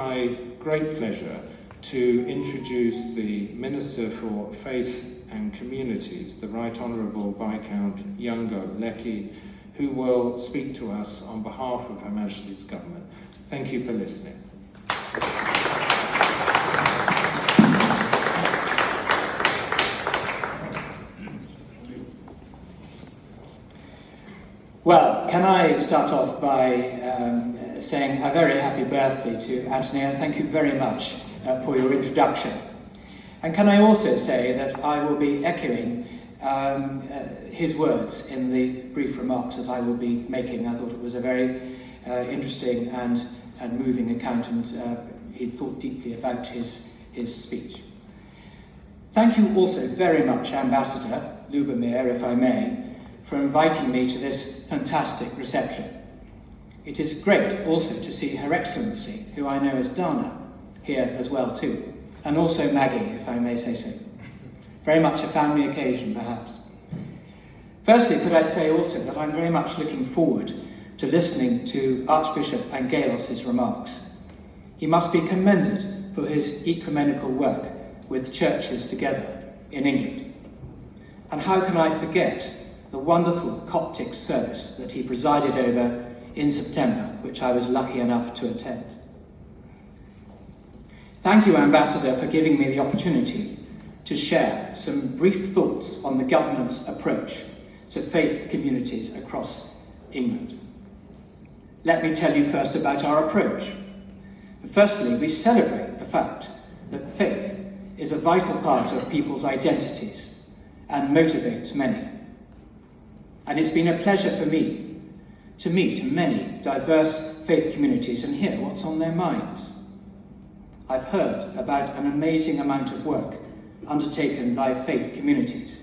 my great pleasure to introduce the Minister for Faith and Communities, the Right Honourable Viscount Younger, Leckie, who will speak to us on behalf of Her Majesty's Government. Thank you for listening. Well, can I start off by saying a very happy birthday to Anthony, and thank you very much for your introduction. And can I also say that I will be echoing his words in the brief remarks that I will be making. I thought it was a very interesting and moving account, and he thought deeply about his speech. Thank you also very much, Ambassador Lubomir, if I may, for inviting me to this fantastic reception. It is great also to see Her Excellency, who I know as Dana, here as well too, and also Maggie, if I may say so. Very much a family occasion, perhaps. Firstly, could I say also that I'm very much looking forward to listening to Archbishop Angelos' remarks. He must be commended for his ecumenical work with churches together in England. And how can I forget the wonderful Coptic service that he presided over in September, which I was lucky enough to attend. Thank you, Ambassador, for giving me the opportunity to share some brief thoughts on the government's approach to faith communities across England. Let me tell you first about our approach. Firstly, we celebrate the fact that faith is a vital part of people's identities and motivates many. And it's been a pleasure for me to meet many diverse faith communities and hear what's on their minds. I've heard about an amazing amount of work undertaken by faith communities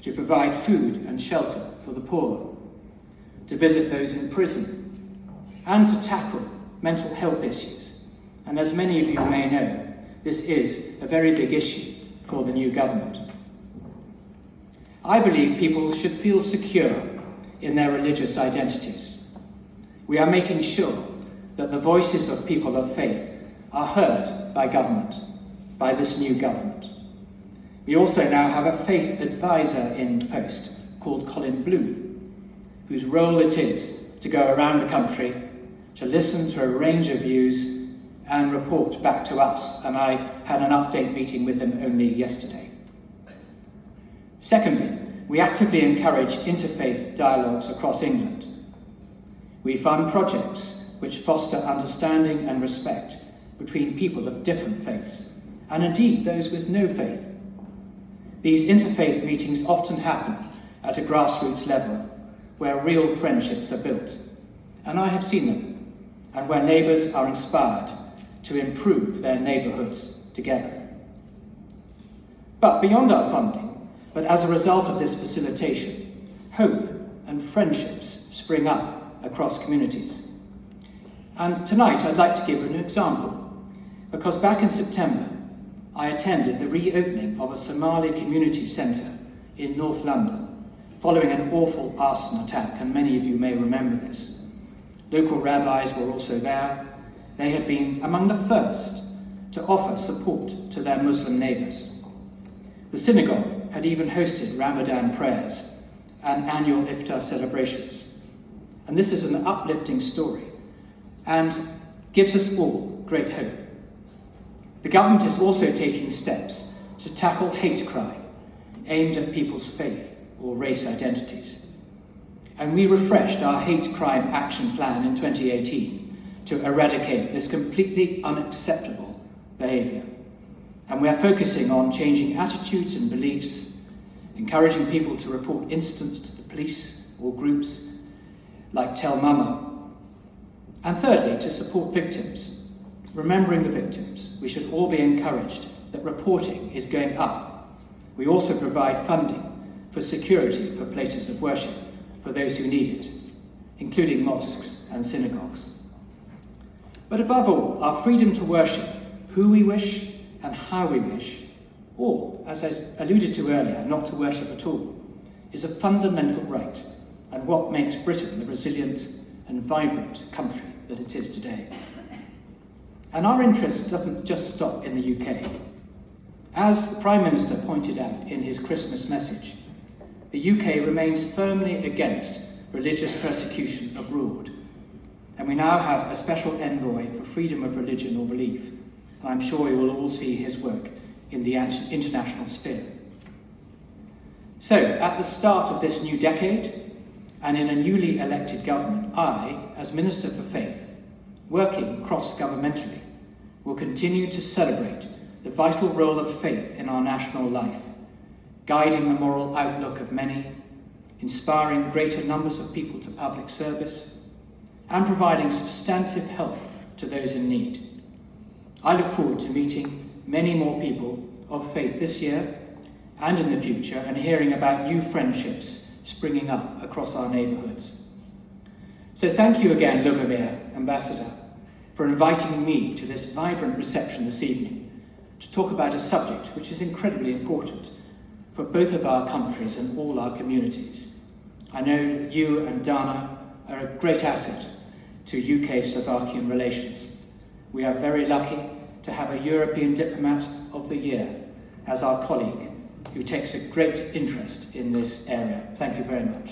to provide food and shelter for the poor, to visit those in prison, and to tackle mental health issues. And as many of you may know, this is a very big issue for the new government. I believe people should feel secure in their religious identities. We are making sure that the voices of people of faith are heard by government, by this new government. We also now have a faith advisor in post called Colin Bloom, whose role it is to go around the country to listen to a range of views and report back to us. And I had an update meeting with him only yesterday. Secondly, we actively encourage interfaith dialogues across England. We fund projects which foster understanding and respect between people of different faiths, and indeed those with no faith. These interfaith meetings often happen at a grassroots level, where real friendships are built, and I have seen them, and where neighbours are inspired to improve their neighbourhoods together. But beyond our funding, but as a result of this facilitation, hope and friendships spring up across communities. And tonight I'd like to give an example, because back in September, I attended the reopening of a Somali community centre in North London, following an awful arson attack, and many of you may remember this. Local rabbis were also there. They had been among the first to offer support to their Muslim neighbours. The synagogue had even hosted Ramadan prayers and annual iftar celebrations. And this is an uplifting story and gives us all great hope. The government is also taking steps to tackle hate crime aimed at people's faith or race identities. And we refreshed our hate crime action plan in 2018 to eradicate this completely unacceptable behaviour. And we are focusing on changing attitudes and beliefs, encouraging people to report incidents to the police or groups like Tell Mama. And thirdly, to support victims. Remembering the victims, we should all be encouraged that reporting is going up. We also provide funding for security for places of worship for those who need it, including mosques and synagogues. But above all, our freedom to worship who we wish and how we wish, or, as I alluded to earlier, not to worship at all, is a fundamental right and what makes Britain the resilient and vibrant country that it is today. And our interest doesn't just stop in the UK. As the Prime Minister pointed out in his Christmas message, the UK remains firmly against religious persecution abroad. And we now have a special envoy for freedom of religion or belief. And I'm sure you will all see his work in the international sphere. So, at the start of this new decade, and in a newly elected government, I, as Minister for Faith, working cross-governmentally, will continue to celebrate the vital role of faith in our national life, guiding the moral outlook of many, inspiring greater numbers of people to public service, and providing substantive help to those in need. I look forward to meeting many more people of faith this year and in the future, and hearing about new friendships springing up across our neighbourhoods. So thank you again, Lubomir, Ambassador, for inviting me to this vibrant reception this evening to talk about a subject which is incredibly important for both of our countries and all our communities. I know you and Dana are a great asset to UK-Slovakian relations. We are very lucky to have a European Diplomat of the Year as our colleague, who takes a great interest in this area. Thank you very much.